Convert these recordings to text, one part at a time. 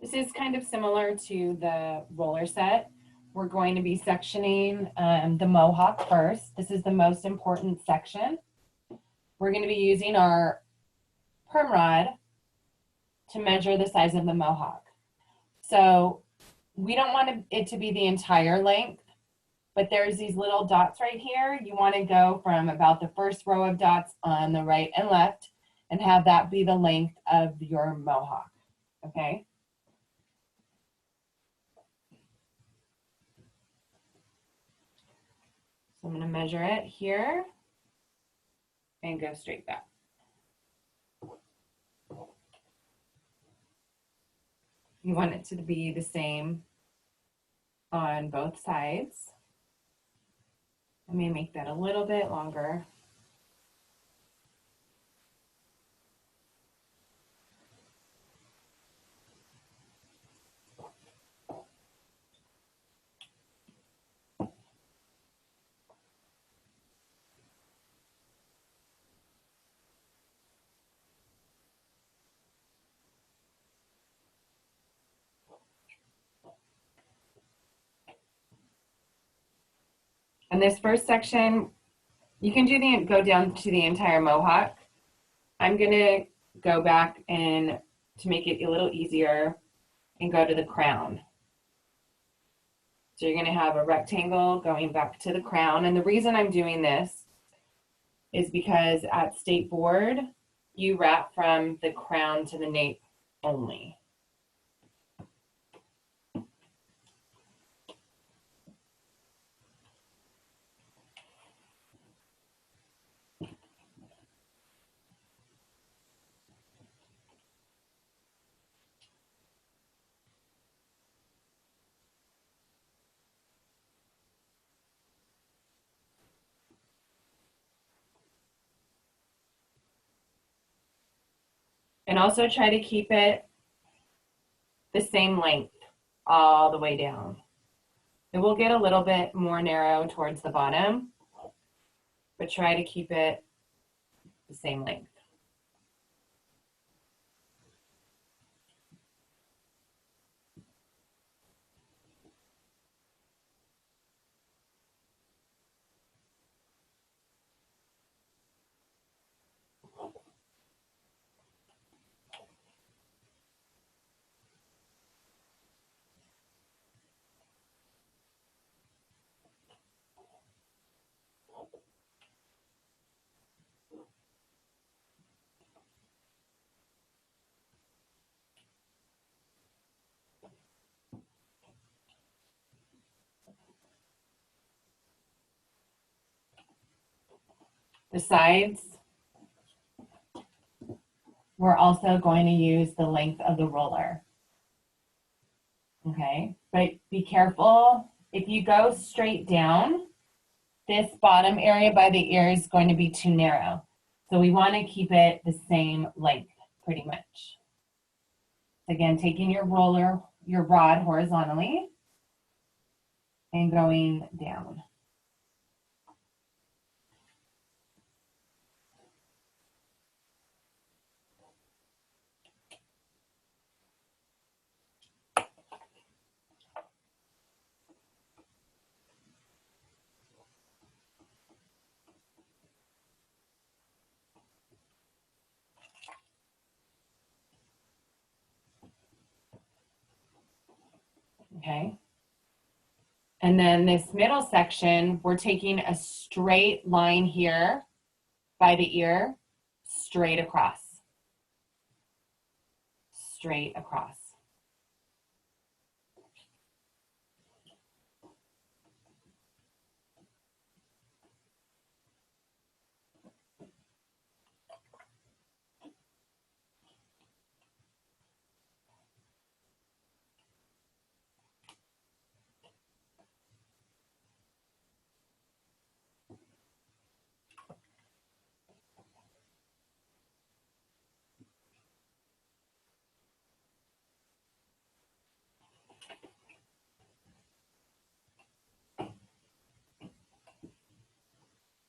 This is kind of similar to the roller set. We're going to be sectioning the mohawk first. This is the most important section. We're going to be using our perm rod to measure the size of the mohawk. So we don't want it to be the entire length, but there's these little dots right here. You want to go from about the first row of dots on the right and left and have that be the length of your mohawk, okay? So I'm going to measure it here and go straight back. You want it to be the same on both sides. I may make that a little bit longer. And this first section, you can go down to the entire mohawk. I'm gonna go back and to make it a little easier and go to the crown. So you're gonna have a rectangle going back to the crown. And the reason I'm doing this is because at State Board, you wrap from the crown to the nape only. And also try to keep it the same length all the way down. It will get a little bit more narrow towards the bottom, but try to keep it the same length. The sides, we're also going to use the length of the roller. Okay, but be careful. If you go straight down, this bottom area by the ear is going to be too narrow. So we want to keep it the same length pretty much. Again, taking your rod horizontally and going down. Okay. And then this middle section, we're taking a straight line here by the ear, straight across. Straight across.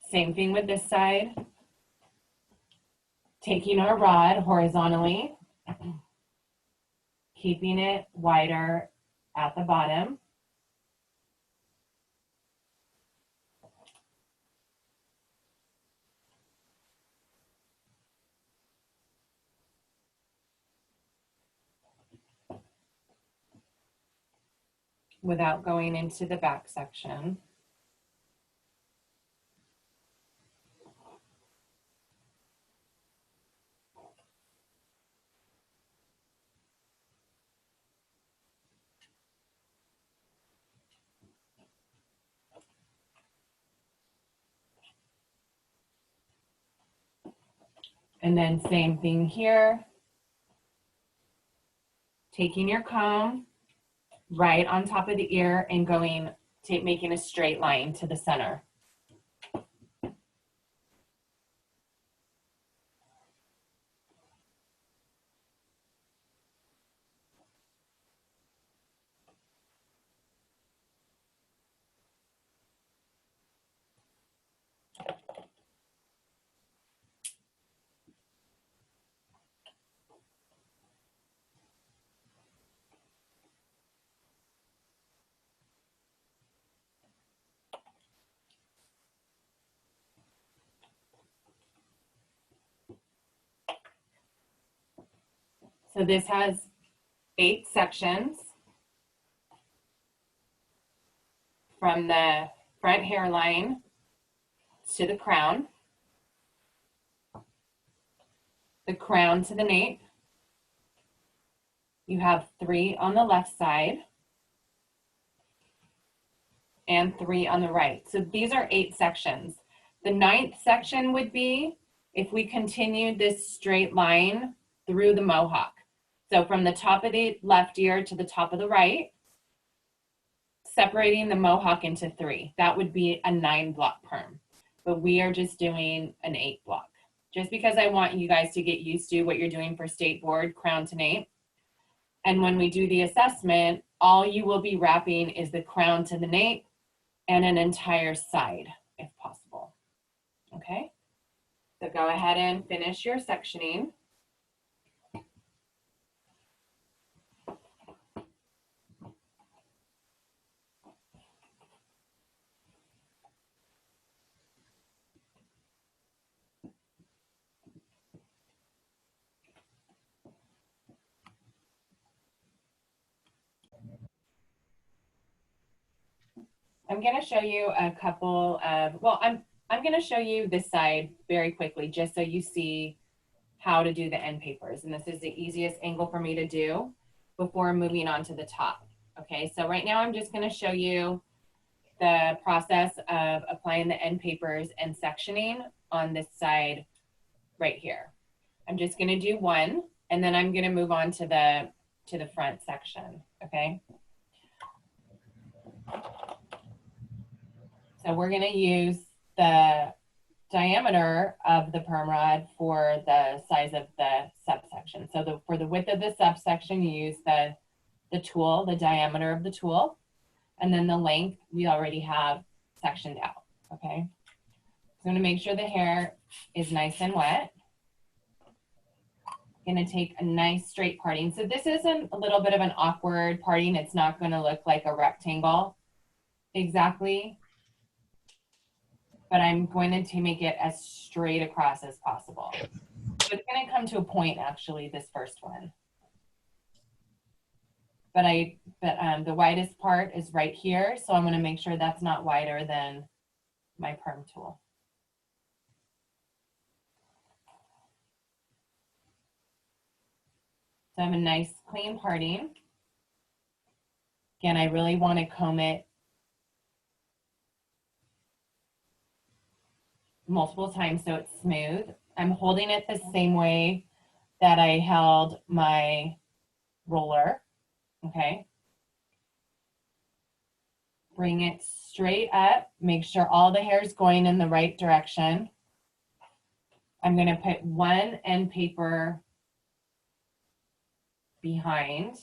Same thing with this side. Taking our rod horizontally, keeping it wider at the bottom. Without going into the back section. And then same thing here. Taking your comb right on top of the ear and making a straight line to the center. So this has 8 sections from the front hairline to the crown to the nape. You have 3 on the left side and 3 on the right. So these are 8 sections. The 9th section would be if we continued this straight line through the mohawk. So from the top of the left ear to the top of the right, separating the mohawk into 3. That would be a 9-block perm, but we are just doing an 8-block. Just because I want you guys to get used to what you're doing for state board, crown to nape. And when we do the assessment, all you will be wrapping is the crown to the nape and an entire side, if possible. Okay? So go ahead and finish your sectioning. I'm going to show you a couple of, well, I'm going to show you this side very quickly, just so you see how to do the end papers. And this is the easiest angle for me to do before moving on to the top. Okay, so right now I'm just going to show you the process of applying the end papers and sectioning on this side right here. I'm just going to do one, and then I'm going to move on to the front section. Okay. So we're going to use the diameter of the perm rod for the size of the subsection. So for the width of the subsection, you use the tool, the diameter of the tool, and then the length we already have sectioned out. Okay. So I'm going to make sure the hair is nice and wet. Going to take a nice straight parting. So this isn't a little bit of an awkward parting. It's not going to look like a rectangle exactly, but I'm going to make it as straight across as possible. So it's going to come to a point, actually, this first one. But the widest part is right here, so I'm going to make sure that's not wider than my perm tool. So I have a nice clean parting. Again, I really want to comb it multiple times so it's smooth. I'm holding it the same way that I held my roller. Okay. Bring it straight up. Make sure all the hair is going in the right direction. I'm going to put one end paper behind.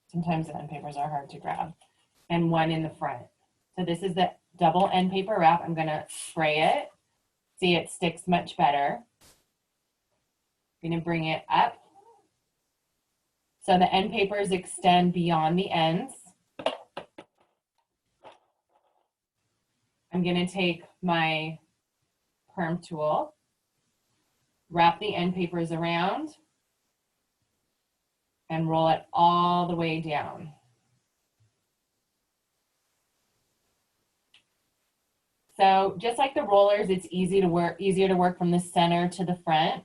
Sometimes the end papers are hard to grab. And one in the front. So this is the double end paper wrap. I'm gonna spray it. See, it sticks much better. I'm gonna bring it up. So the end papers extend beyond the ends. I'm gonna take my perm tool, wrap the end papers around, and roll it all the way down. So just like the rollers, it's easier to work from the center to the front.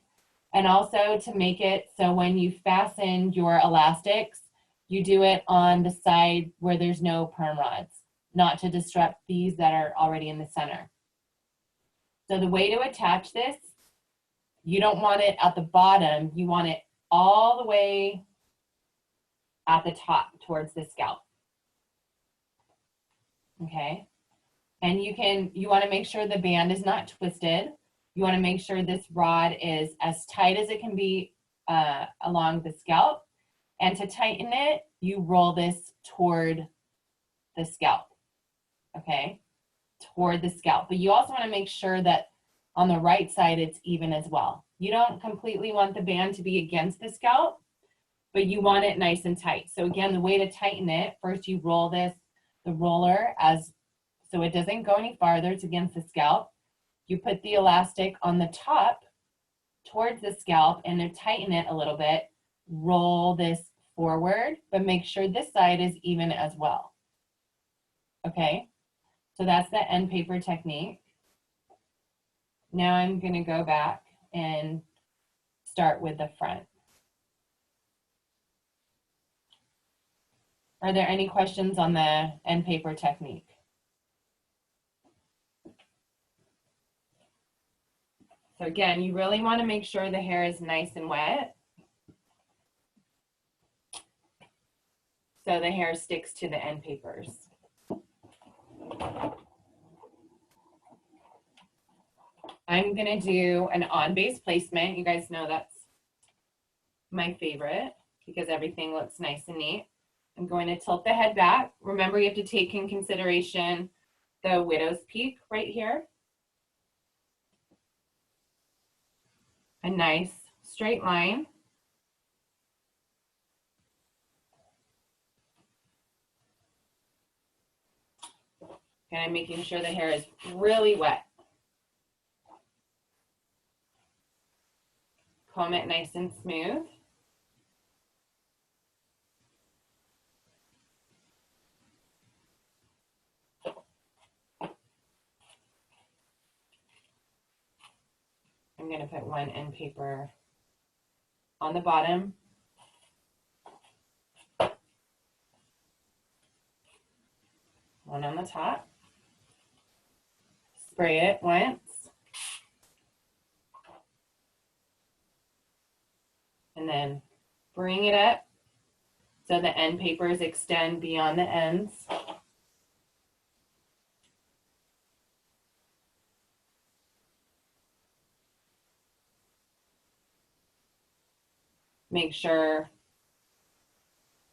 And also to make it so when you fasten your elastics, you do it on the side where there's no perm rods, not to disrupt these that are already in the center. So the way to attach this, you don't want it at the bottom, you want it all the way at the top towards the scalp. Okay. And you want to make sure the band is not twisted. You want to make sure this rod is as tight as it can be along the scalp. And to tighten it, you roll this toward the scalp, okay? Toward the scalp. But you also want to make sure that on the right side, it's even as well. You don't completely want the band to be against the scalp, but you want it nice and tight. So again, the way to tighten it, first you roll the roller so it doesn't go any farther, it's against the scalp. You put the elastic on the top towards the scalp and to tighten it a little bit, roll this forward, but make sure this side is even as well. Okay, so that's the end paper technique. Now I'm gonna go back and start with the front. Are there any questions on the end paper technique? So again, you really want to make sure the hair is nice and wet, so the hair sticks to the end papers. I'm gonna do an on-base placement. You guys know that's my favorite because everything looks nice and neat. I'm going to tilt the head back. Remember, you have to take in consideration the widow's peak right here. A nice straight line. And I'm making sure the hair is really wet. Comb it nice and smooth. I'm going to put one end paper on the bottom. One on the top. Spray it once. And then bring it up so the end papers extend beyond the ends. Make sure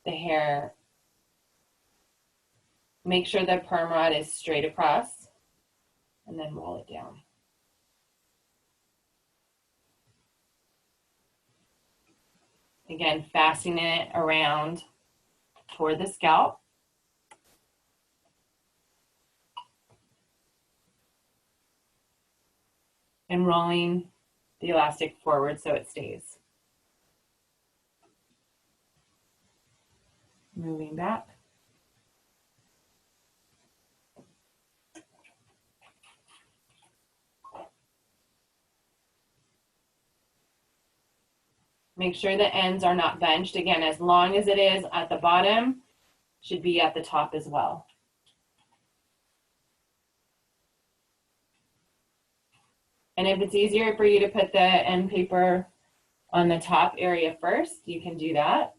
the perm rod is straight across, and then roll it down. Again, fastening it around toward the scalp. And rolling the elastic forward so it stays. Moving back. Make sure the ends are not bunched. Again, as long as it is at the bottom, should be at the top as well. And if it's easier for you to put the end paper on the top area first, you can do that.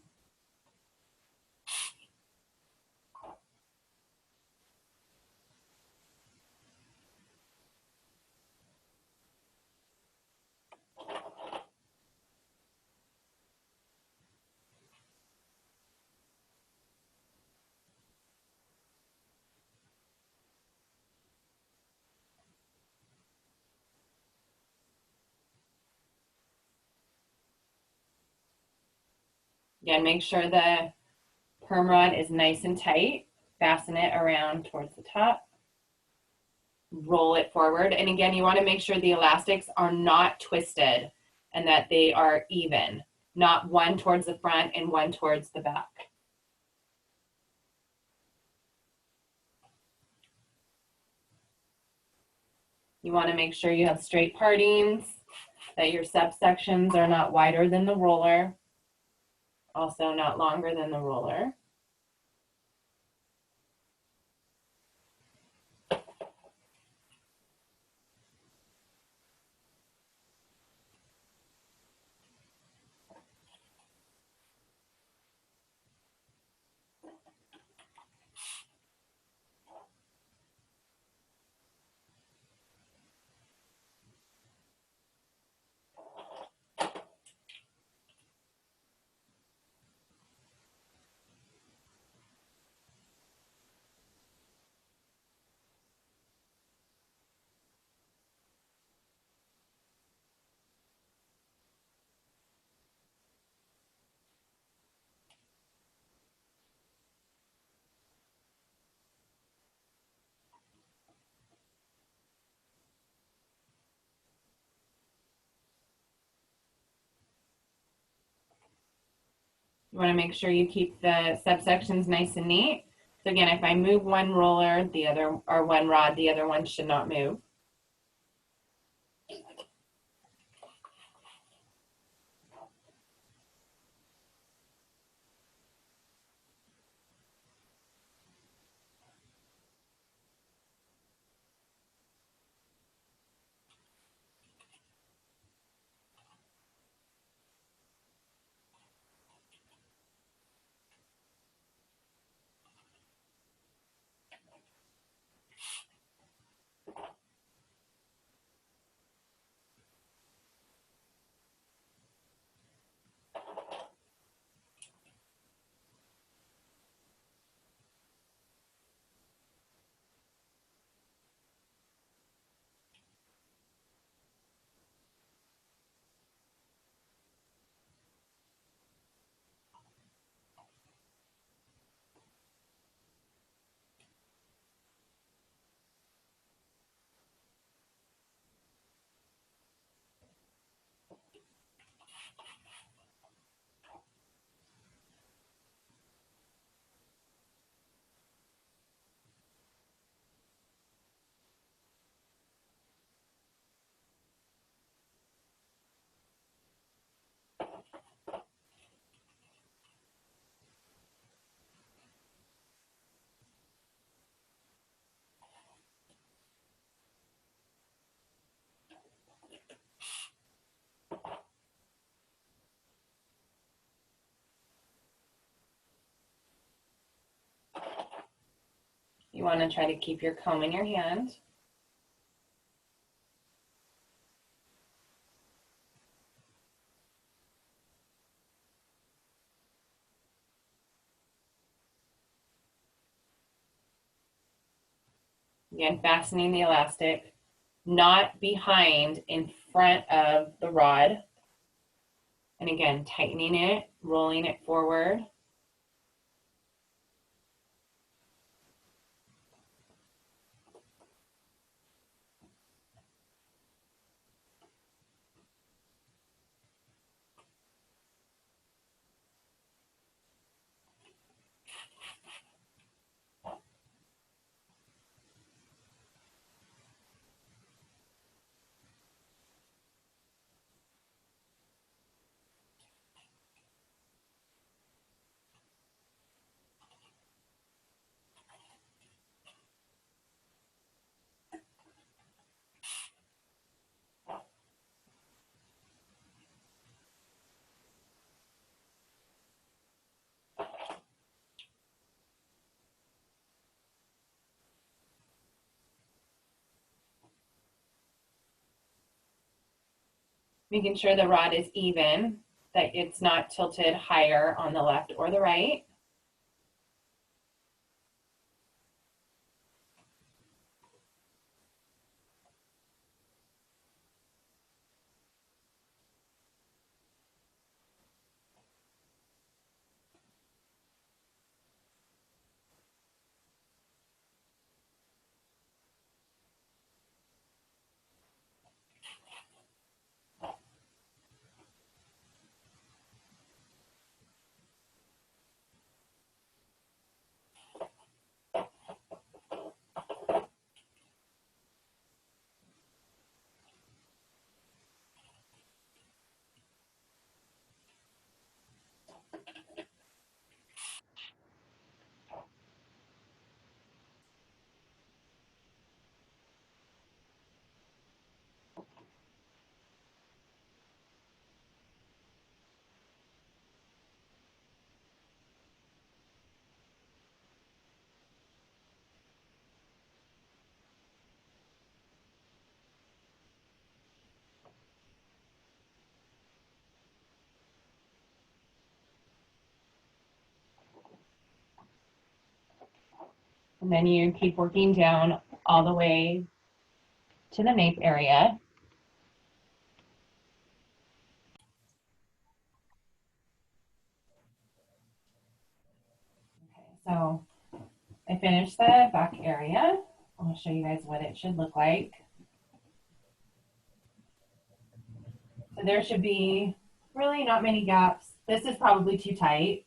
Again, make sure the perm rod is nice and tight. Fasten it around towards the top. Roll it forward. And again, you want to make sure the elastics are not twisted and that they are even, not one towards the front and one towards the back. You want to make sure you have straight partings, that your subsections are not wider than the roller, also not longer than the roller. You want to make sure you keep the subsections nice and neat. So again, if I move one roller, the other, or one rod, the other one should not move. You want to try to keep your comb in your hand. Again, fastening the elastic, not behind, in front of the rod. And again, tightening it, rolling it forward. Making sure the rod is even, that it's not tilted higher on the left or the right. And then you keep working down all the way to the nape area. Okay, so I finished the back area. I'll show you guys what it should look like. So there should be really not many gaps. This is probably too tight.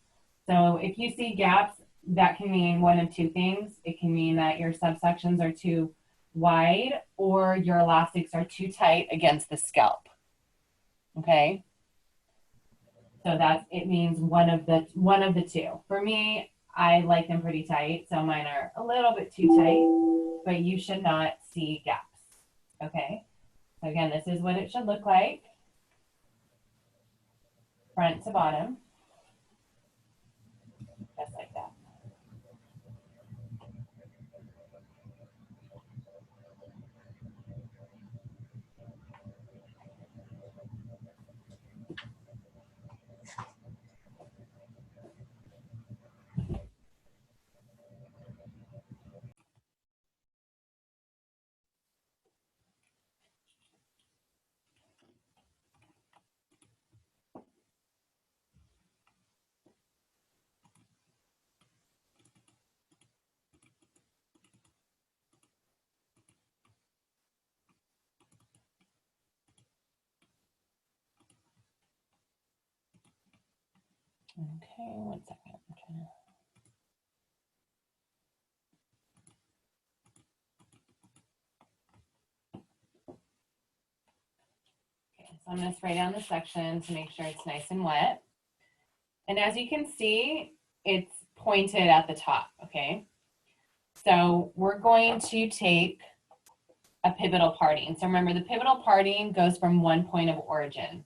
So if you see gaps, that can mean one of two things. It can mean that your subsections are too wide or your elastics are too tight against the scalp. Okay. So it means one of the two. For me, I like them pretty tight. So mine are a little bit too tight, but you should not see gaps. Okay. So again, this is what it should look like. Front to bottom. Just like that. Okay, 1 second. Okay, so I'm going to spray down the section to make sure it's nice and wet. And as you can see, it's pointed at the top, okay? So we're going to take a pivotal parting. So remember, the pivotal parting goes from one point of origin.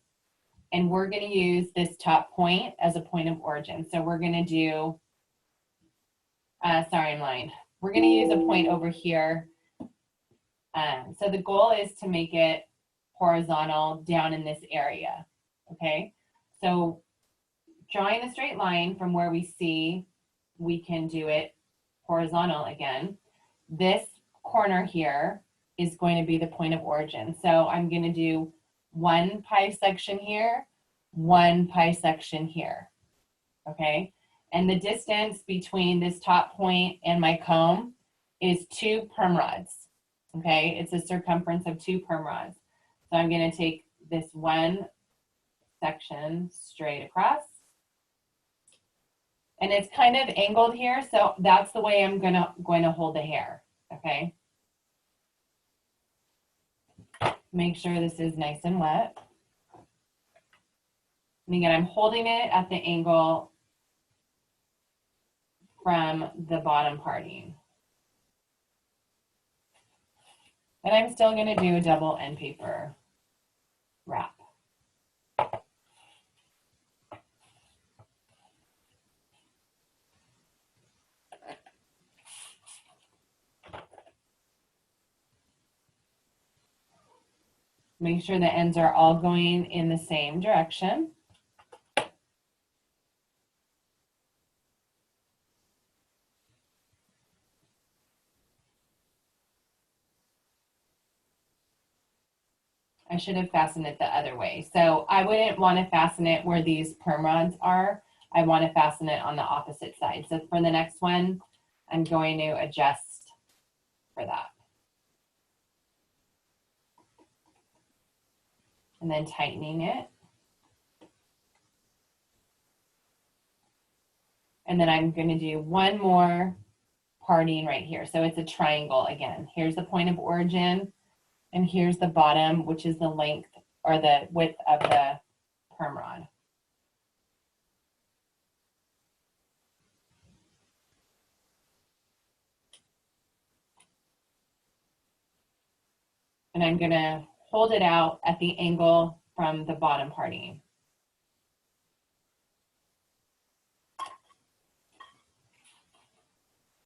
And we're going to use this top point as a point of origin. So we're going to do, sorry, I'm lying. We're going to use a point over here. So the goal is to make it horizontal down in this area, okay? So drawing a straight line from where we see, we can do it horizontal again. This corner here is going to be the point of origin. So I'm going to do one pie section here, one pie section here, okay? And the distance between this top point and my comb is 2 perm rods, okay? It's a circumference of 2 perm rods. So I'm going to take this one section straight across. And it's kind of angled here, so that's the way I'm going to hold the hair, okay? Make sure this is nice and wet. And again, I'm holding it at the angle from the bottom parting. And I'm still going to do a double end paper wrap. Make sure the ends are all going in the same direction. I should have fastened it the other way. So I wouldn't want to fasten it where these perm rods are. I want to fasten it on the opposite side. So for the next one, I'm going to adjust for that. And then tightening it. And then I'm going to do one more parting right here. So it's a triangle again. Here's the point of origin, and here's the bottom, which is the length or the width of the perm rod. And I'm going to hold it out at the angle from the bottom parting.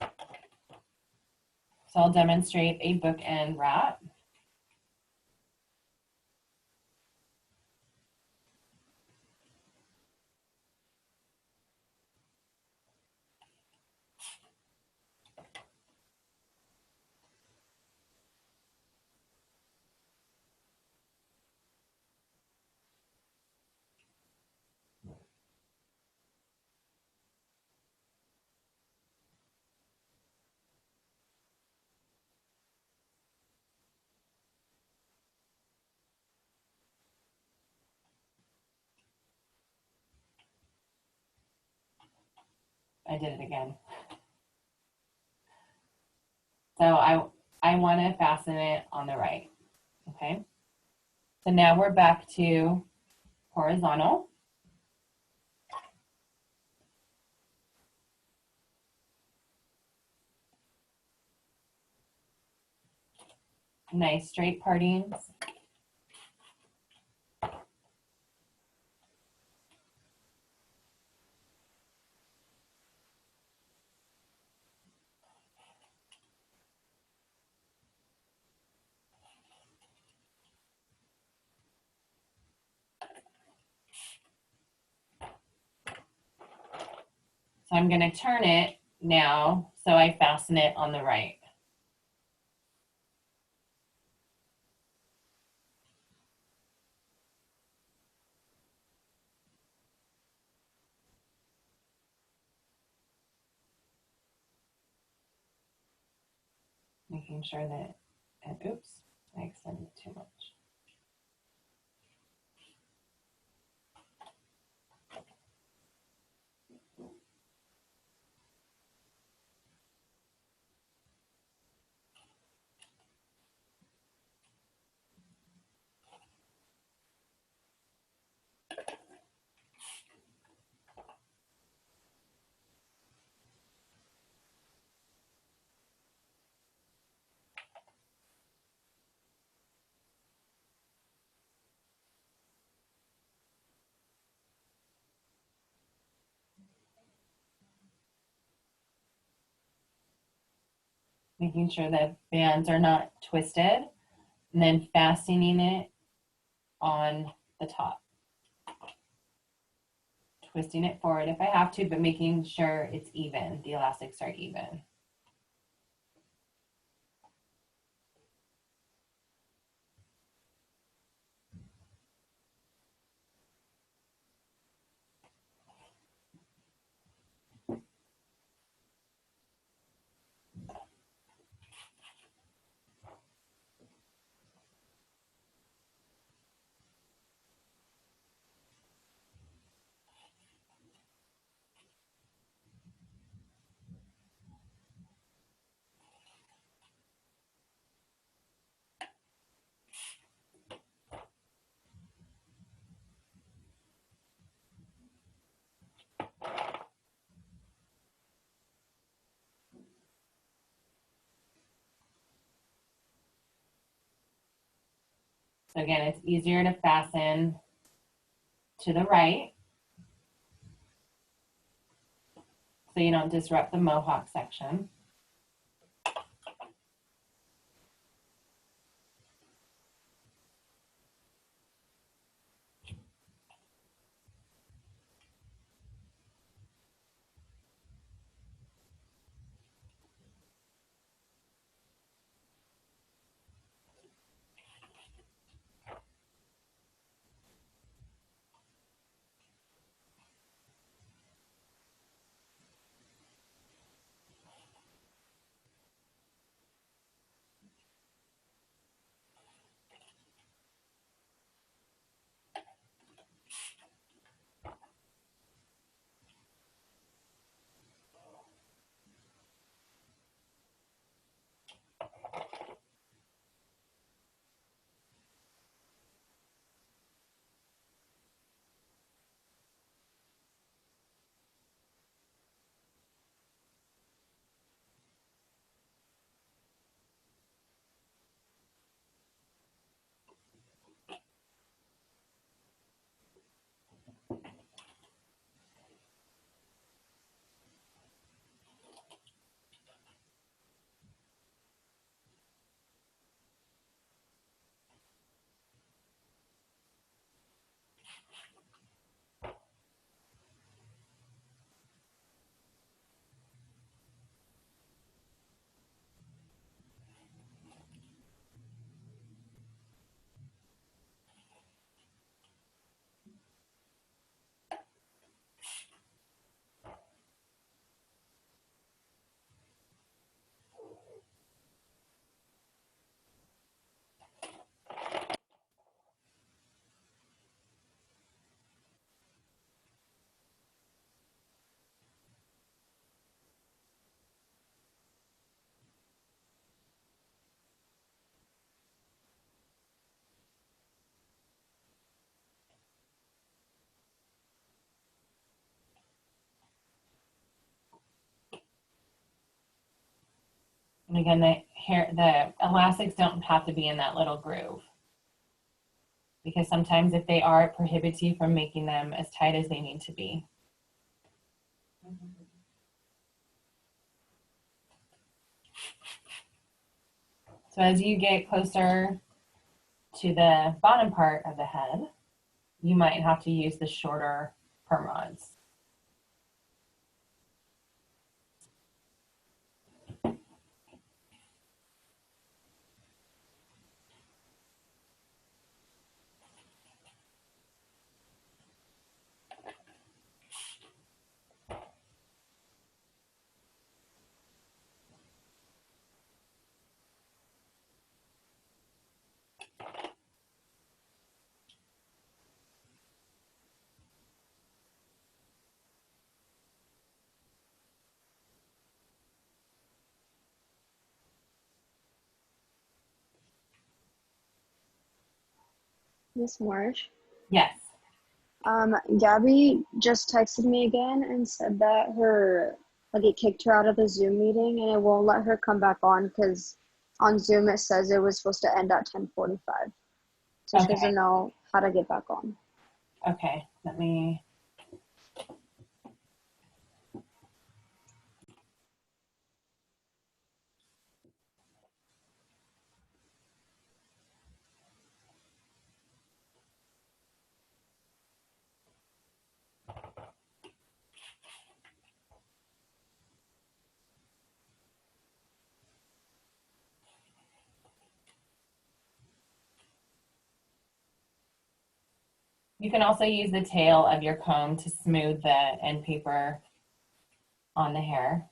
So I'll demonstrate a bookend wrap. I did it again. So I want to fasten it on the right, okay? So now we're back to horizontal. Nice straight partings. So I'm going to turn it now so I fasten it on the right. Making sure that, and oops, I extended too much. Making sure that bands are not twisted, and then fastening it on the top. Twisting it forward if I have to, but making sure it's even, the elastics are even. So again, it's easier to fasten to the right so you don't disrupt the mohawk section. Again, the elastics don't have to be in that little groove, because sometimes if they are, it prohibits you from making them as tight as they need to be. So as you get closer to the bottom part of the head, you might have to use the shorter perm rods. Miss Marsh. Yes. Gabby just texted me again and said that it kicked her out of the Zoom meeting and it won't let her come back on because on Zoom it says it was supposed to end at 10:45. So she doesn't know how to get back on. Okay, let me. You can also use the tail of your comb to smooth the end paper on the hair.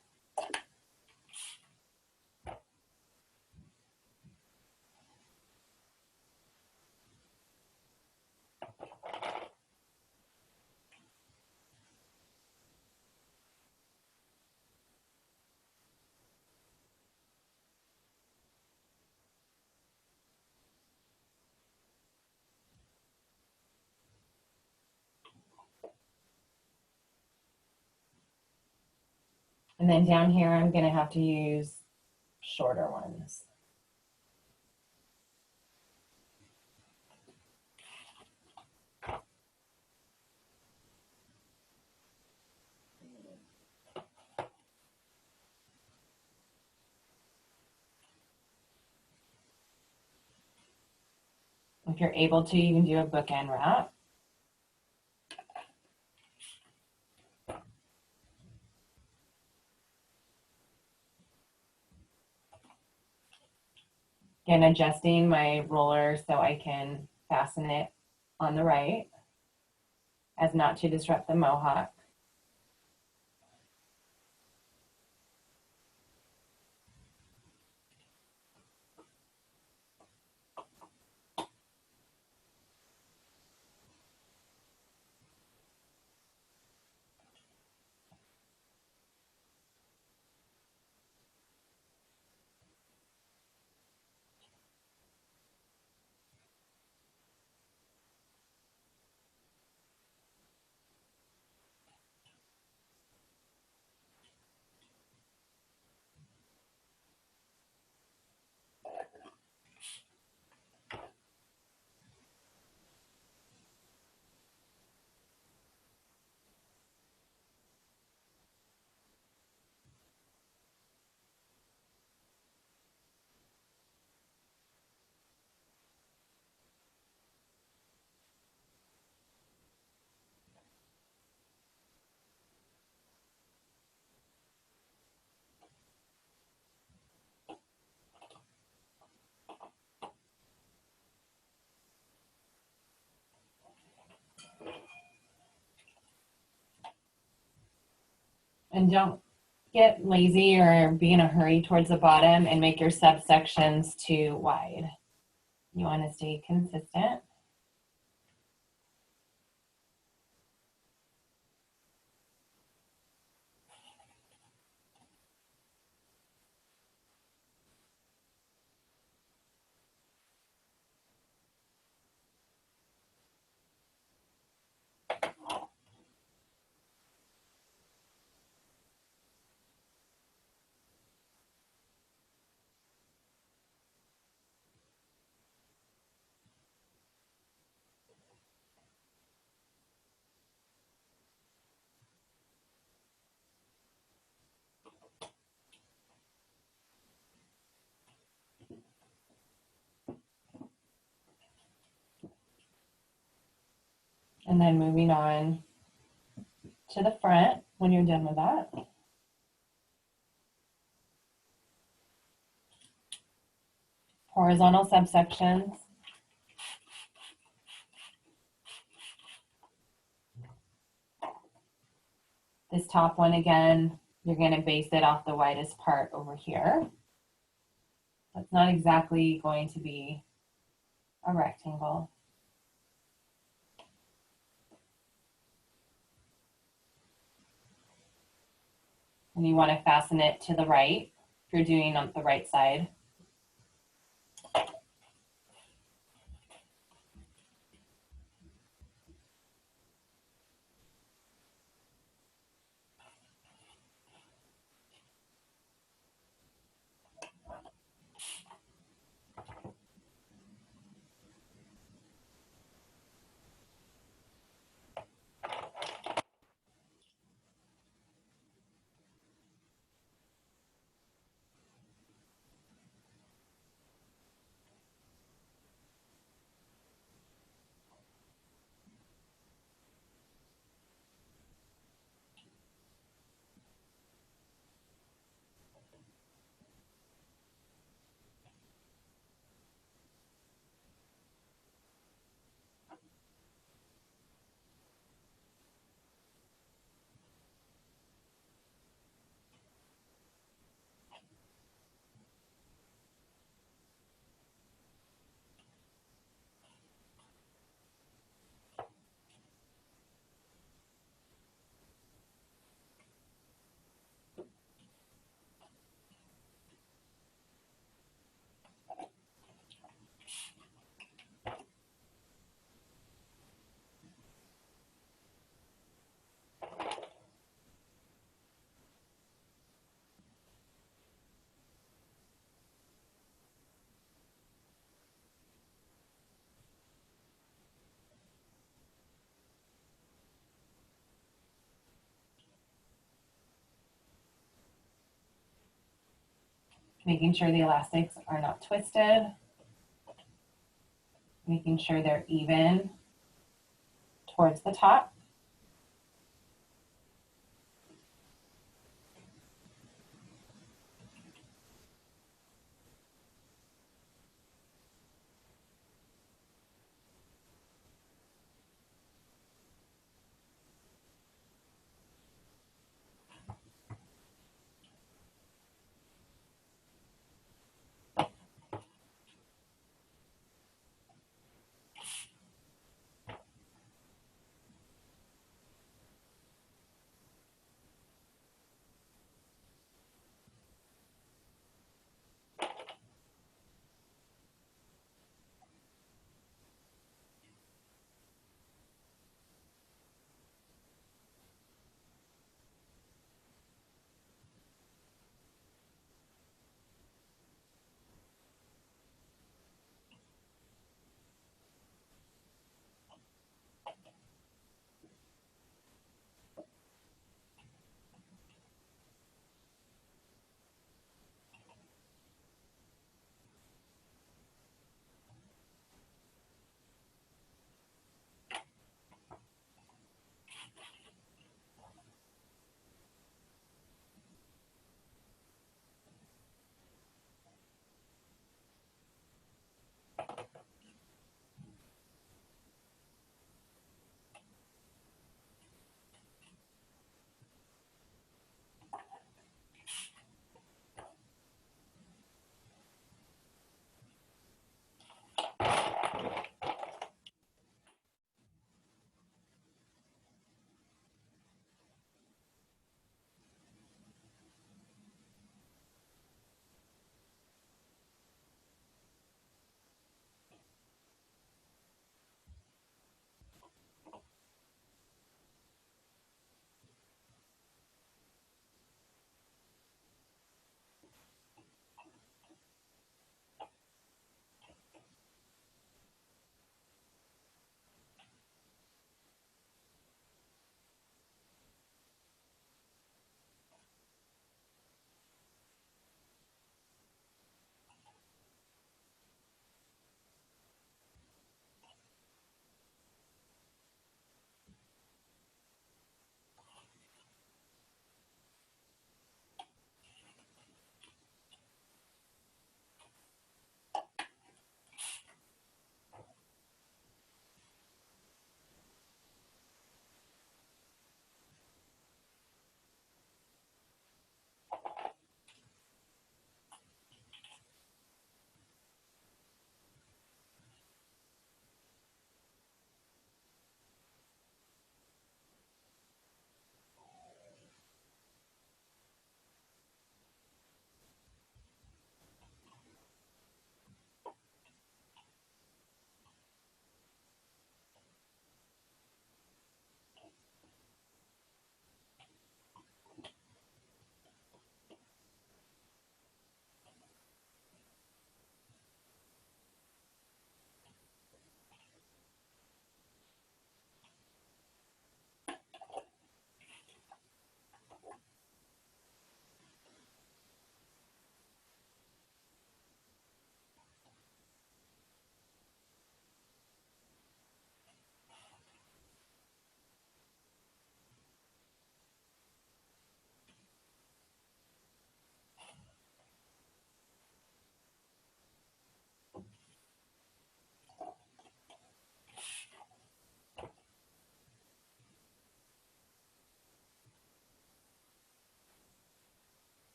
And then down here, I'm going to have to use shorter ones. If you're able to, you can do a bookend wrap. Again, adjusting my roller so I can fasten it on the right as not to disrupt the mohawk. And don't get lazy or be in a hurry towards the bottom and make your subsections too wide. You want to stay consistent. And then moving on to the front when you're done with that. Horizontal subsections. This top one again, you're going to base it off the widest part over here. It's not exactly going to be a rectangle. And you want to fasten it to the right if you're doing on the right side. Making sure the elastics are not twisted. Making sure they're even towards the top.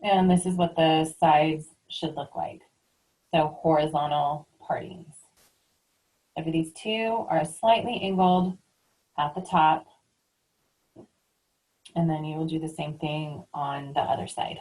And this is what the sides should look like. So horizontal partings. Look at these two are slightly angled at the top. And then you will do the same thing on the other side.